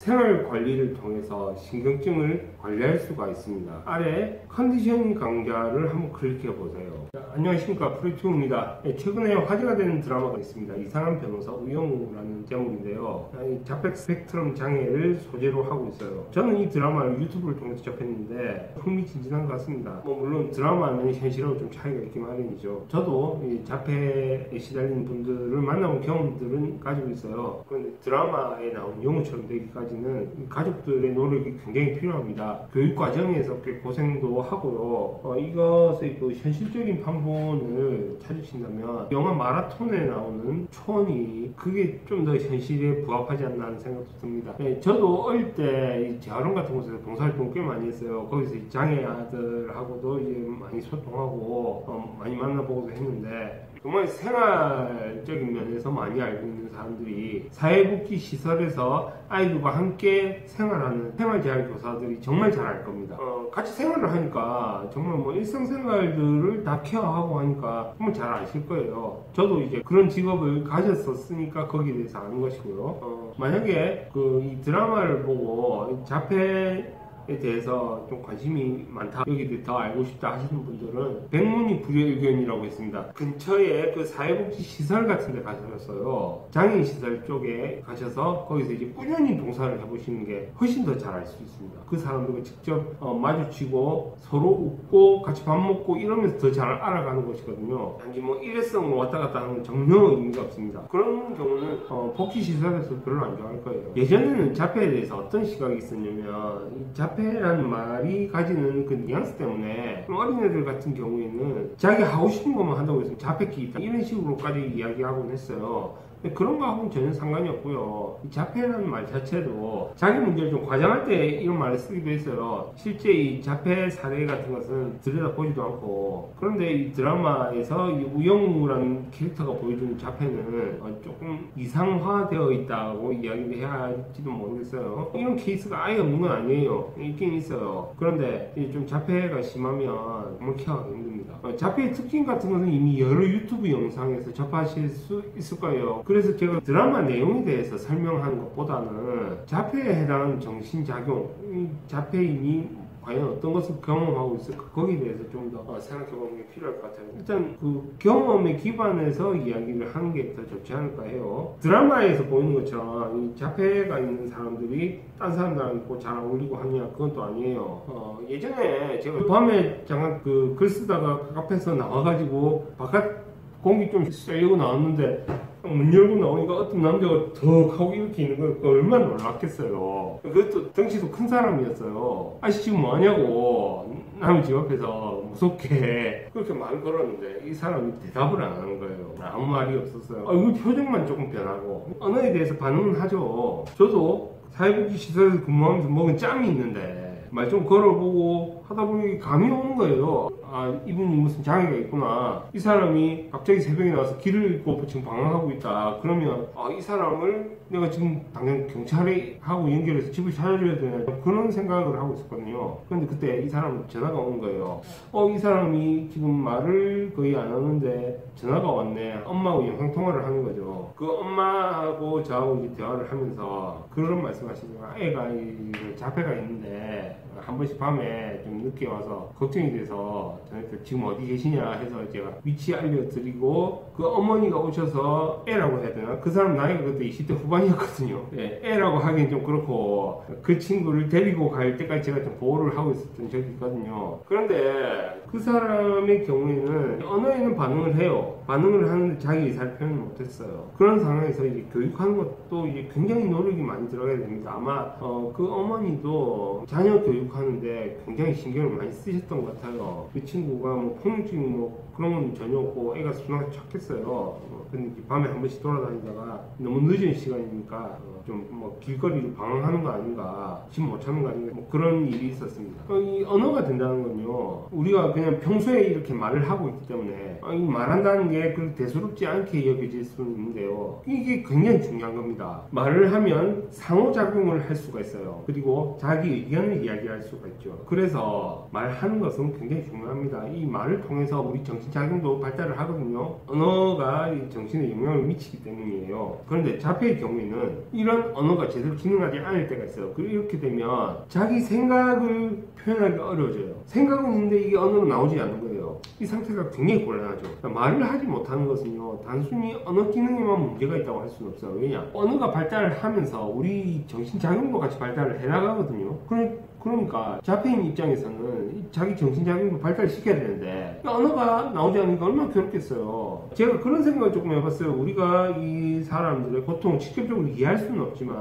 생활 관리를 통해서 신경증을 관리할 수가 있습니다. 아래 컨디션 강좌를 한번 클릭해 보세요. 안녕하십니까, 프로튜브입니다. 최근에 화제가 되는 드라마가 있습니다. 이상한 변호사 우영우라는 제목인데요. 자폐 스펙트럼 장애를 소재로 하고 있어요. 저는 이 드라마를 유튜브를 통해서 접했는데 흥미진진한 것 같습니다. 물론 드라마는 현실하고 좀 차이가 있긴 마련이죠. 저도 이 자폐에 시달리는 분들을 만나본 경험들은 가지고 있어요. 그런데 드라마에 나온 영우처럼 되기까지는 가족들의 노력이 굉장히 필요합니다. 교육 과정에서 꽤 고생도 하고요. 이것의 그 현실적인 판본을 찾으신다면 영화 마라톤에 나오는 초원이 그게 좀 더 현실에 부합하지 않나 하는 생각도 듭니다. 저도 어릴 때 재활원 같은 곳에서 봉사활동 꽤 많이 했어요. 거기서 장애 아들하고도 이제 많이 소통하고 많이 만나보고도 했는데, 정말 생활적인 면에서 많이 알고 있는 사람들이 사회복지 시설에서 아이들과 함께 생활하는 생활재활 교사들이 정말 잘 알 겁니다. 같이 생활을 하니까 정말 일상생활들을 다 케어하고 하니까 정말 잘 아실 거예요. 저도 이제 그런 직업을 가졌었으니까 거기에 대해서 아는 것이고요. 만약에 이 드라마를 보고 자폐에 대해서 좀 관심이 많다, 여기에 더 알고 싶다 하시는 분들은 백문이 불여일견이라고 했습니다. 근처에 그 사회복지 시설 같은 데 가셨어요. 장애인 시설 쪽에 가셔서 거기서 이제 꾸준히 봉사를 해보시는 게 훨씬 더 잘 알 수 있습니다. 그 사람들과 직접 마주치고 서로 웃고 같이 밥 먹고 이러면서 더 잘 알아가는 것이거든요. 단지 일회성으로 왔다 갔다 하는 건 전혀 의미가 없습니다. 그런 경우는 복지시설에서 별로 안 좋아할 거예요. 예전에는 자폐에 대해서 어떤 시각이 있었냐면, 자폐라는 말이 가지는 그 뉘앙스 때문에 어린애들 같은 경우에는 자기 하고 싶은 것만 한다고 해서 자폐끼 있다 이런 식으로까지 이야기하곤 했어요. 그런 거하고는 전혀 상관이 없고요. 이 자폐라는 말 자체도 자기 문제를 좀 과장할 때 이런 말을 쓰기도 했어요. 실제 이 자폐 사례 같은 것은 들여다보지도 않고, 그런데 이 드라마에서 이 우영우라는 캐릭터가 보여주는 자폐는 조금 이상화되어 있다고 이야기를 해야 할지도 모르겠어요. 이런 케이스가 아예 없는 건 아니에요. 있긴 있어요. 그런데 좀 자폐가 심하면 정말 케어하기 힘듭니다. 자폐의 특징 같은 것은 이미 여러 유튜브 영상에서 접하실 수 있을 거예요. 그래서 제가 드라마 내용에 대해서 설명하는 것보다는 자폐에 해당하는 정신작용, 자폐인이 과연 어떤 것을 경험하고 있을까, 거기에 대해서 좀 더 생각해보는 게 필요할 것 같아요. 일단 그 경험에 기반해서 이야기를 하는 게 더 좋지 않을까 해요. 드라마에서 보이는 것처럼 이 자폐가 있는 사람들이 딴 사람들하고 잘 어울리고 하냐, 그건 또 아니에요. 예전에 제가 밤에 잠깐 글 쓰다가 카페에서 나와가지고 바깥 공기 좀 쐬려고 나왔는데 문 열고 나오니까 어떤 남자가 덕 하고 이렇게 있는 거 얼마나 놀랐겠어요. 그것도 덩치도 큰 사람이었어요. 아저씨 지금 뭐하냐고 남의 집 앞에서 무섭게 그렇게 말 걸었는데 이 사람이 대답을 안 하는 거예요. 아무 말이 없었어요. 그 표정만 조금 변하고, 언어에 대해서 반응은 하죠. 저도 사회복지 시설에서 근무하면서 먹은 짬이 있는데 말 좀 걸어보고 하다 보니 감이 오는 거예요. 이분이 무슨 장애가 있구나. 이 사람이 갑자기 새벽에 나와서 길을 잃고 지금 방황하고 있다. 그러면 이 사람을 내가 지금 당장 경찰에 하고 연결해서 집을 찾아줘야 되나, 그런 생각을 하고 있었거든요. 그런데 그때 이 사람 전화가 온 거예요. 이 사람이 지금 말을 거의 안 하는데 전화가 왔네. 엄마하고 영상통화를 하는 거죠. 그 엄마하고 저하고 이제 대화를 하면서 그런 말씀 하시더라고요. 애가 자폐가 있는데 한 번씩 밤에 좀 늦게 와서 걱정이 돼서 저한테 지금 어디 계시냐 해서 제가 위치 알려드리고, 그 어머니가 오셔서 애라고 해야 되나? 그 사람 나이가 그때 20대 후반이었거든요. 애라고 하기엔 좀 그렇고, 그 친구를 데리고 갈 때까지 제가 좀 보호를 하고 있었던 적이 있거든요. 그런데 그 사람의 경우에는 언어에는 반응을 해요. 반응을 하는데 자기 의사를 표현을 못했어요. 그런 상황에서 이제 교육하는 것도 이제 굉장히 노력이 많이 들어가야 됩니다. 아마 그 어머니도 자녀 교육하는데 굉장히 신경을 많이 쓰셨던 것 같아요. 그 친구가 폭력적인 그런 건 전혀 없고 애가 순하게 착했어요. 근데 밤에 한 번씩 돌아다니다가 너무 늦은 시간이니까 좀 길거리로 방황하는 거 아닌가, 집 못 찾는 거 아닌가, 그런 일이 있었습니다. 이 언어가 된다는 건요, 우리가 그냥 평소에 이렇게 말을 하고 있기 때문에 이 말한다는 게 그렇게 대수롭지 않게 여겨질 수는 있는데요, 이게 굉장히 중요한 겁니다. 말을 하면 상호작용을 할 수가 있어요. 그리고 자기 의견을 이야기할 수가 있죠. 그래서 말하는 것은 굉장히 중요합니다. 합니다. 이 말을 통해서 우리 정신작용도 발달을 하거든요. 언어가 이 정신에 영향을 미치기 때문이에요. 그런데 자폐의 경우에는 이런 언어가 제대로 기능하지 않을 때가 있어요. 그리고 이렇게 되면 자기 생각을 표현하기 어려워져요. 생각은 있는데 이게 언어로 나오지 않는 거예요. 이 상태가 굉장히 곤란하죠. 그러니까 말을 하지 못하는 것은요, 단순히 언어 기능에만 문제가 있다고 할 수는 없어요. 왜냐? 언어가 발달을 하면서 우리 정신작용도 같이 발달을 해나가거든요. 그러니까 자폐인 입장에서는 자기 정신작용도 발달시켜야 되는데 언어가 나오지 않으니까 얼마나 괴롭겠어요. 제가 그런 생각을 조금 해봤어요. 우리가 이 사람들의 고통을 직접적으로 이해할 수는 없지만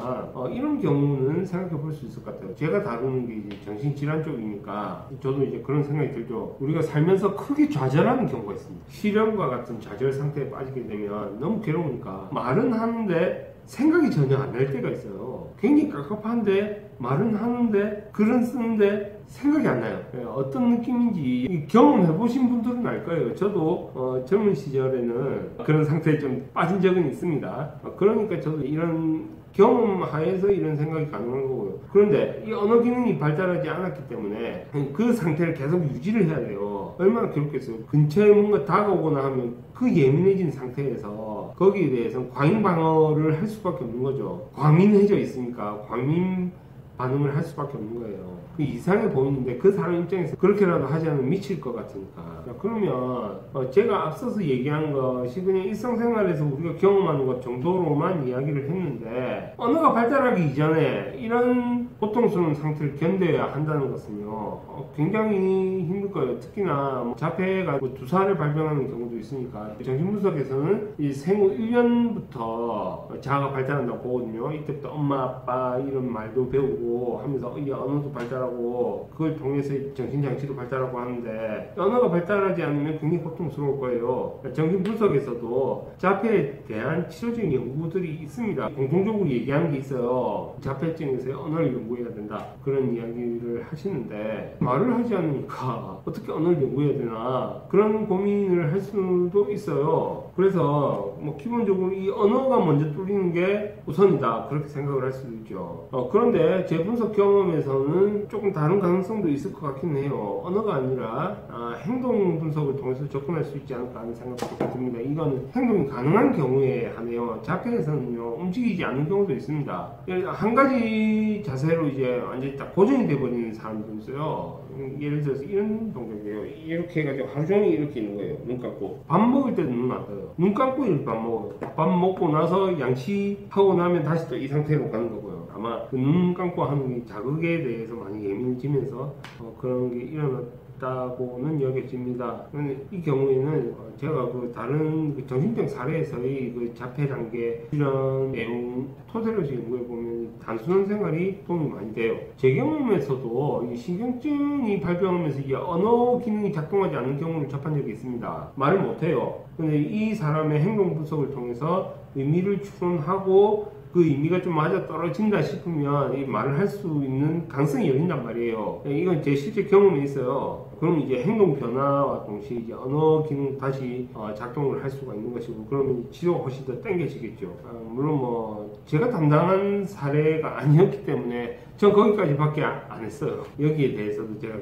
이런 경우는 생각해 볼 수 있을 것 같아요. 제가 다루는 게 이제 정신질환 쪽이니까 저도 이제 그런 생각이 들죠. 우리가 살면서 크게 좌절하는 경우가 있습니다. 실연과 같은 좌절 상태에 빠지게 되면 너무 괴로우니까 말은 하는데 생각이 전혀 안 날 때가 있어요. 굉장히 깝깝한데 말은 하는데 글은 쓰는데 생각이 안 나요. 어떤 느낌인지 경험해 보신 분들은 알 거예요. 저도 젊은 시절에는 그런 상태에 좀 빠진 적은 있습니다. 그러니까 저도 이런 경험하에서 이런 생각이 가능한 거고요. 그런데 이 언어 기능이 발달하지 않았기 때문에 그 상태를 계속 유지를 해야 돼요. 얼마나 괴롭겠어요. 근처에 뭔가 다가오거나 하면 그 예민해진 상태에서 거기에 대해서는 과잉 방어를 할 수밖에 없는 거죠. 과민해져 있으니까 과민 반응을 할 수밖에 없는 거예요. 이상해 보이는데 그 사람 입장에서 그렇게라도 하지 않으면 미칠 것 같으니까. 그러면 제가 앞서서 얘기한 것이 그냥 일상생활에서 우리가 경험하는 것 정도로만 이야기를 했는데 언어가 발달하기 이전에 이런 고통스러운 상태를 견뎌야 한다는 것은요 굉장히 힘들 거예요. 특히나 자폐가 2살에 발병하는 경우도 있으니까 정신분석에서는 이 생후 1년부터 자아가 발달한다고 보거든요. 이때부터 엄마 아빠 이런 말도 배우고 하면서 이 언어도 발달하고 그걸 통해서 정신장치도 발달하고 하는데 언어가 발달하지 않으면 굉장히 고통스러울 거예요. 정신분석에서도 자폐에 대한 치료적인 연구들이 있습니다. 공통적으로 얘기하는 게 있어요. 자폐증에서 언어를 연구해야 된다 그런 이야기를 하시는데 말을 하지 않으니까 어떻게 언어를 연구해야 되나 그런 고민을 할 수도 있어요. 그래서 뭐 기본적으로 이 언어가 먼저 뚫리는 게 우선이다 그렇게 생각을 할 수도 있죠. 그런데 제 분석 경험에서는 조금 다른 가능성도 있을 것 같긴 해요. 언어가 아니라 행동 분석을 통해서 접근할 수 있지 않을까 하는 생각도 듭니다. 이거는 행동이 가능한 경우에 하네요. 자폐에서는요 움직이지 않는 경우도 있습니다. 한 가지 자세로 이제 완전히 딱 고정이 돼버리는 사람도 있어요. 예를 들어서 이런 동작이에요. 이렇게 해가지고 하루 종일 이렇게 있는 거예요. 눈 감고. 밥 먹을 때도 눈 안 떠요. 눈 감고 이렇게 밥 먹어요. 밥 먹고 나서 양치하고 나면 다시 또 이 상태로 가는 거고요. 아마 그 눈 감고 하는 게 자극에 대해서 많이 예민해지면서 그런 게 일어났다고는 여겨집니다. 이 경우에는 제가 그 다른 그 정신병 사례에서의 그 자폐 단계 이런 내용 토대로 연구해 보면 단순한 생활이 도움이 많이 돼요. 제 경험에서도 이 신경증이 발병하면서 이 언어 기능이 작동하지 않는 경우를 접한 적이 있습니다. 말을 못해요. 근데 이 사람의 행동 분석을 통해서 의미를 추론하고 그 의미가 좀 맞아 떨어진다 싶으면 이 말을 할 수 있는 가능성이 열린단 말이에요. 이건 제 실제 경험이 있어요. 그럼 이제 행동 변화와 동시에 이제 언어 기능 다시 작동을 할 수가 있는 것이고 그러면 치료가 훨씬 더 땡겨지겠죠. 물론 뭐 제가 담당한 사례가 아니었기 때문에 전 거기까지밖에 안 했어요. 여기에 대해서도 제가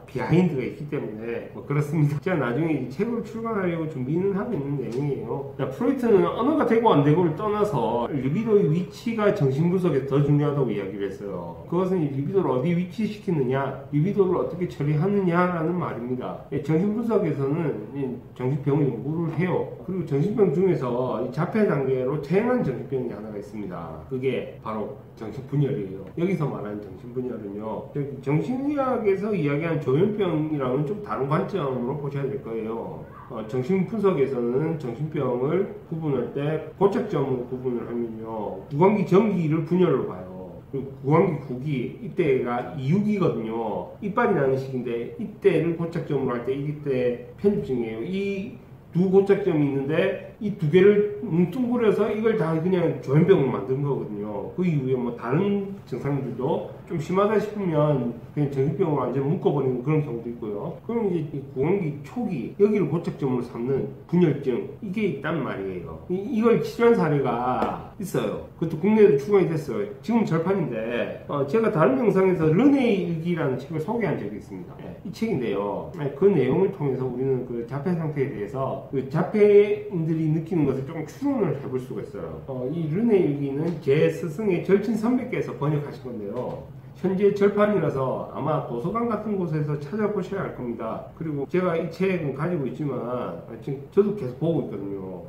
비하인드가 있기 때문에 뭐 그렇습니다. 제가 나중에 책을 출간하려고 준비는 하고 있는 내용이에요. 프로이트는 언어가 되고 안 되고를 떠나서 리비도의 위치가 정신분석에 더 중요하다고 이야기를 했어요. 그것은 리비도를 어디 위치시키느냐, 리비도를 어떻게 처리하느냐라는 말입니다. 정신분석에서는 정신병을 연구를 해요. 그리고 정신병 중에서 자폐 단계로 퇴행한 정신병이 하나가 있습니다. 그게 바로 정신분열이에요. 여기서 말하는 정신분열은요, 정신의학에서 이야기하는 조현병이랑은 좀 다른 관점으로 보셔야 될 거예요. 정신분석에서는 정신병을 구분할 때 고착점으로 구분을 하면요, 구강기 전기를 분열로 봐요. 그리고 구강기 구기, 이때가 이육이거든요. 이빨이 나는 시기인데 이때를 고착점으로 할 때 이때 편입증이에요. 이 두 고착점이 있는데 이 두 개를 뭉뚱그려서 이걸 다 그냥 조현병으로 만든 거거든요. 그 이후에 뭐 다른 증상들도 좀 심하다 싶으면 그냥 정신병으로 완전 묶어버리는 그런 경우도 있고요. 그럼 이제 이 구강기 초기 여기를 고착점으로 삼는 분열증 이게 있단 말이에요. 이걸 치료한 사례가 있어요. 그것도 국내에도 출간이 됐어요. 지금 절판인데 제가 다른 영상에서 르네의 일기라는 책을 소개한 적이 있습니다. 이 책인데요. 그 내용을 통해서 우리는 그 자폐 상태에 대해서 그 자폐인들이 느끼는 것을 조금 추론을 해볼 수가 있어요. 이 르네의 일기는 제 스승의 절친 선배께서 번역하신 건데요. 현재 절판이라서 아마 도서관 같은 곳에서 찾아보셔야 할 겁니다. 그리고 제가 이 책은 가지고 있지만 지금 저도 계속 보고 있거든요.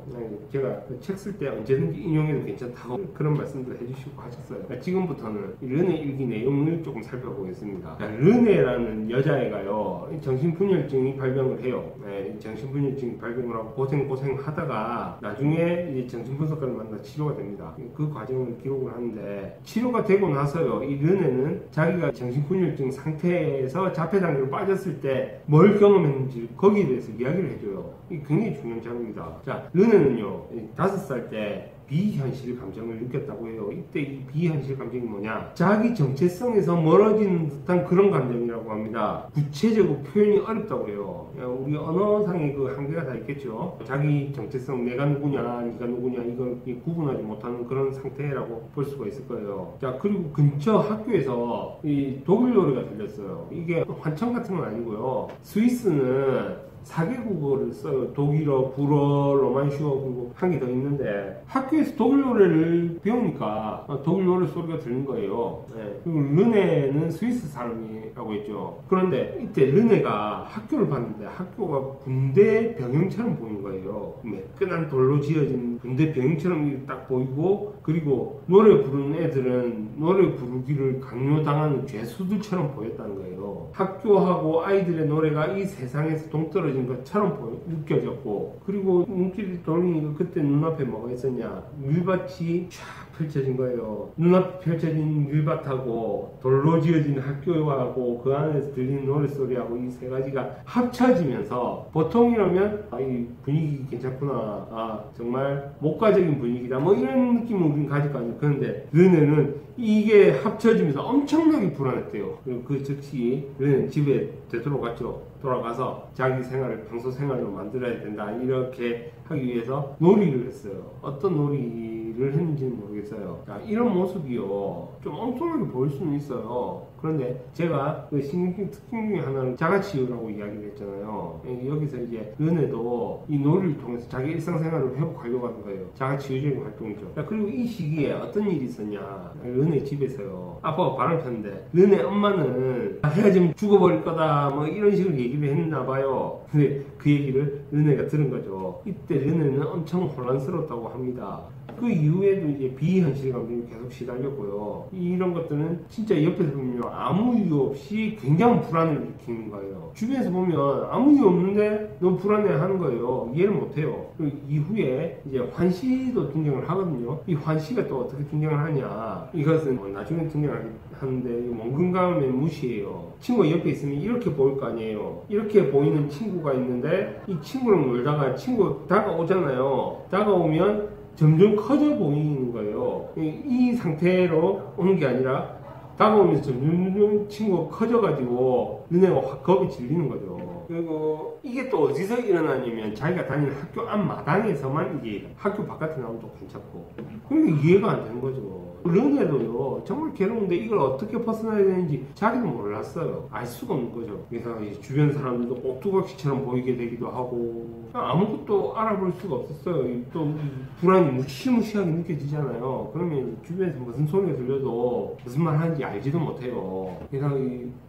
제가 책 쓸 때 언제든지 인용해도 괜찮다고 그런 말씀도 해주시고 하셨어요. 지금부터는 르네 일기 내용을 조금 살펴보겠습니다. 르네라는 여자애가요, 정신분열증이 발병을 해요. 정신분열증이 발병을 하고 고생 하다가 나중에 이제 정신분석가를 만나 치료가 됩니다. 그 과정을 기록을 하는데 치료가 되고 나서요, 이 르네는 자기가 정신분열증 상태에서 자폐 단계로 빠졌을 때 뭘 경험했는지 거기에 대해서 이야기를 해줘요. 이게 굉장히 중요한 자료입니다. 자, 르네는요 5살 때 비현실 감정을 느꼈다고 해요. 이때 이 비현실 감정이 뭐냐? 자기 정체성에서 멀어지는 듯한 그런 감정이라고 합니다. 구체적으로 표현이 어렵다고 해요. 우리 언어상의 그 한계가 다 있겠죠. 자기 정체성, 내가 누구냐, 네가 누구냐, 이걸 구분하지 못하는 그런 상태라고 볼 수가 있을 거예요. 자, 그리고 근처 학교에서 이 독일 노래가 들렸어요. 이게 환청 같은 건 아니고요. 스위스는 4개국어를 써요. 독일어, 불어, 로만시어, 그리고 한 개 더 있는데 학교에서 독일 노래를 배우니까 독일 노래 소리가 들린 거예요. 그리고 르네는 스위스 사람이라고 했죠. 그런데 이때 르네가 학교를 봤는데 학교가 군대 병영처럼 보이는 거예요. 매끈한 돌로 지어진 군대 병영처럼 딱 보이고, 그리고 노래 부르는 애들은 노래 부르기를 강요당하는 죄수들처럼 보였다는 거예요. 학교하고 아이들의 노래가 이 세상에서 동떨어진 것처럼 느껴졌고, 그리고 눈길이 돌리니까 그때 눈앞에 뭐가 있었냐, 밀밭이 쫙 펼쳐진 거예요. 눈앞에 펼쳐진 밀밭하고 돌로 지어진 학교하고 그 안에서 들리는 노랫소리하고 이 세 가지가 합쳐지면서, 보통이라면 이 분위기 괜찮구나, 정말 목가적인 분위기다, 뭐 이런 느낌을 우리는 가질 거 아니에요. 그런데 르네는 이게 합쳐지면서 엄청나게 불안했대요. 그리고 그 즉시 르네는 집에 되돌아갔죠. 돌아가서 자기 생활을 평소 생활로 만들어야 된다, 이렇게 하기 위해서 놀이를 했어요. 어떤 놀이를 했는지는 모르겠어요. 자, 이런 모습이요 좀 엉뚱하게 보일 수는 있어요. 그런데 제가 그 신경증 특징 중에 하나는 자가치유라고 이야기를 했잖아요. 여기서 이제 르네도 이 놀이를 통해서 자기 일상생활을 회복하려고 하는 거예요. 자가치유적인 활동이죠. 자, 그리고 이 시기에 어떤 일이 있었냐, 르네 집에서요, 아빠가 바람을 폈는데 르네 엄마는 헤어지면 죽어버릴 거다, 뭐 이런 식으로 얘기를 했나 봐요. 근데 그 얘기를 르네가 들은 거죠. 이때 르네는 엄청 혼란스럽다고 합니다. 그 이후에도 이제 비현실 감정이 계속 시달렸고요. 이런 것들은 진짜 옆에서 보면 아무 이유 없이 굉장한 불안을 일으키는 거예요. 주변에서 보면 아무 이유 없는데 너무 불안해 하는 거예요. 이해를 못해요. 그리고 이후에 이제 환시도 등장을 하거든요. 이 환시가 또 어떻게 등장을 하냐, 이것은 나중에 등장을 하는데 원근감의 무시예요. 친구가 옆에 있으면 이렇게 보일 거 아니에요. 이렇게 보이는 친구가 있는데 이 친구랑 놀다가 친구 다가오잖아요. 다가오면 점점 커져 보이는 거예요. 이 상태로 오는 게 아니라 다가오면서 점점 친구가 커져가지고 르네가 확 겁이 질리는 거죠. 그리고 이게 또 어디서 일어나냐면 자기가 다니는 학교 앞마당에서만 이게 학교 바깥에 나오면 또 괜찮고, 그러니까 이해가 안 되는 거죠. 르네도요 정말 괴로운데 이걸 어떻게 벗어나야 되는지 자기도 몰랐어요. 알 수가 없는 거죠. 그래서 주변 사람들도 꼭두각시처럼 보이게 되기도 하고 아무것도 알아볼 수가 없었어요. 또 불안이 무시무시하게 느껴지잖아요. 그러면 주변에서 무슨 소리가 들려도 무슨 말 하는지 알지도 못해요. 그래서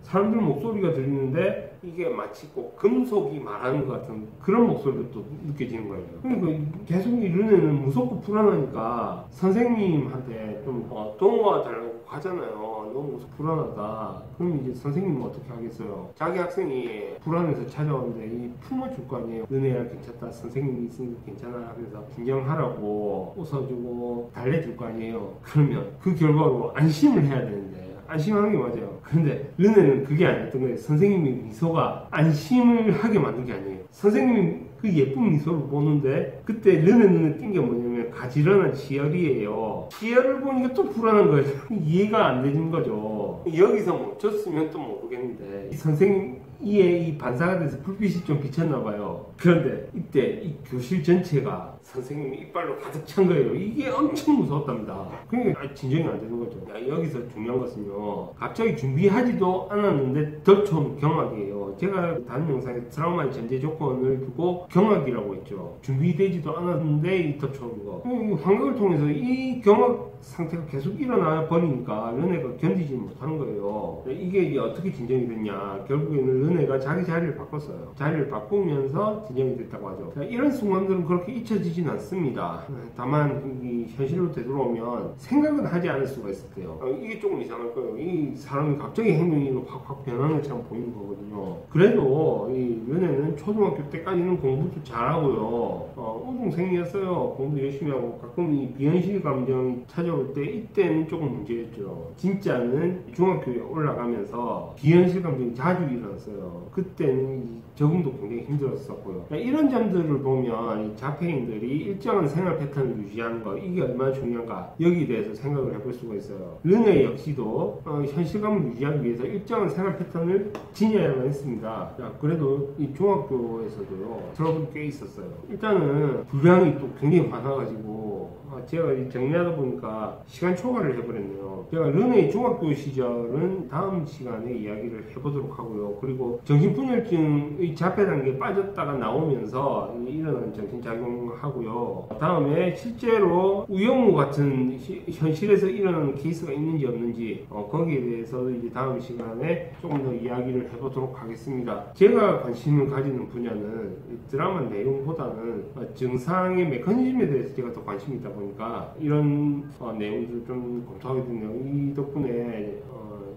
사람들 목소리가 들리는데 이게 마치 꼭 금속이 말하는 것 같은 그런 목소리도 또 느껴지는 거예요. 그러니까 계속 이 르네는 무섭고 불안하니까 선생님한테 좀 도와달라고 가잖아요. 너무 불안하다. 그럼 이제 선생님은 어떻게 하겠어요? 자기 학생이 불안해서 찾아오는데 이 품어줄 거 아니에요. 르네야 괜찮다, 선생님이 있으니까 괜찮아, 그래서 진정하라고 웃어주고 달래줄 거 아니에요. 그러면 그 결과로 안심을 해야 되는데 안심하는 게 맞아요. 근데 르네는 그게 아니었던 거예요. 선생님이 미소가 안심을 하게 만든 게 아니에요. 선생님이 그 예쁜 미소를 보는데 그때 르네 눈에 띈 게 뭐냐면 가지런한 치열이에요. 치열을 보니까 또 불안한 거예요. 이해가 안 되는 거죠. 여기서 멈췄으면 또 모르겠는데 이 선생님 이에 이 반사가 돼서 불빛이 좀 비쳤나 봐요. 그런데 이때 이 교실 전체가 선생님이 이빨로 가득 찬 거예요. 이게 엄청 무서웠답니다. 그러니까 진정이 안 되는 거죠. 여기서 중요한 것은요, 갑자기 준비하지도 않았는데 더 처음 경악이에요. 제가 다른 영상에 트라우마의 전제 조건을 두고 경악이라고 했죠. 준비되지도 않았는데 이 더 처음 거. 이 환각을 통해서 이 경악 상태가 계속 일어나 버리니까 르네가 견디지 못하는 거예요. 이게 어떻게 진정이 됐냐? 결국에는 르네가 자기 자리를 바꿨어요. 자리를 바꾸면서 진정이 됐다고 하죠. 이런 순간들은 그렇게 잊혀지진 않습니다. 다만 이 현실로 되돌아오면 생각은 하지 않을 수가 있었대요. 이게 조금 이상할 거예요. 이 사람이 갑자기 행동이 확 변하는 것처럼 보이는 거거든요. 그래도 이 르네는 초등학교 때까지는 공부도 잘하고요. 우등생이었어요. 공부 열심히 하고 가끔 이 비현실 감정이 찾아올 때 이때는 조금 문제였죠. 진짜는 중학교에 올라가면서 비현실 감정이 자주 일어났어요. 그때는 적응도 굉장히 힘들었었고요. 이런 점들을 보면 이 자폐인들이 일정한 생활 패턴을 유지하는 거, 이게 얼마나 중요한가, 여기에 대해서 생각을 해볼 수가 있어요. 르네 역시도 현실감을 유지하기 위해서 일정한 생활 패턴을 지녀야만 했습니다. 그래도 이 중학교에서도요 트러블이 꽤 있었어요. 일단은 분량이 또 굉장히 많아가지고 제가 정리하다 보니까 시간 초과를 해버렸네요. 제가 르네의 중학교 시절은 다음 시간에 이야기를 해보도록 하고요. 그리고 정신분열증의 자폐 단계에 빠졌다가 나오면서 일어나는 정신작용하고요. 다음에 실제로 우영우 같은 현실에서 일어나는 케이스가 있는지 없는지 거기에 대해서 이제 다음 시간에 조금 더 이야기를 해보도록 하겠습니다. 제가 관심을 가지는 분야는 드라마 내용보다는 증상의 메커니즘에 대해서 제가 더 관심이 있다 보니까 이런 내용들을 좀 검토하게 됐네요. 이 덕분에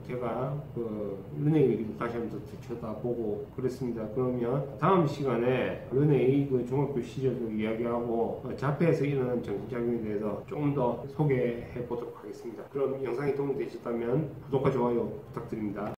제가 르네 얘기도 다시 한번 더 쳐다보고 그랬습니다. 그러면 다음 시간에 르네의 중학교 시절도 이야기하고 자폐에서 일어나는 정신작용에 대해서 조금 더 소개해 보도록 하겠습니다. 그럼 영상이 도움이 되셨다면 구독과 좋아요 부탁드립니다.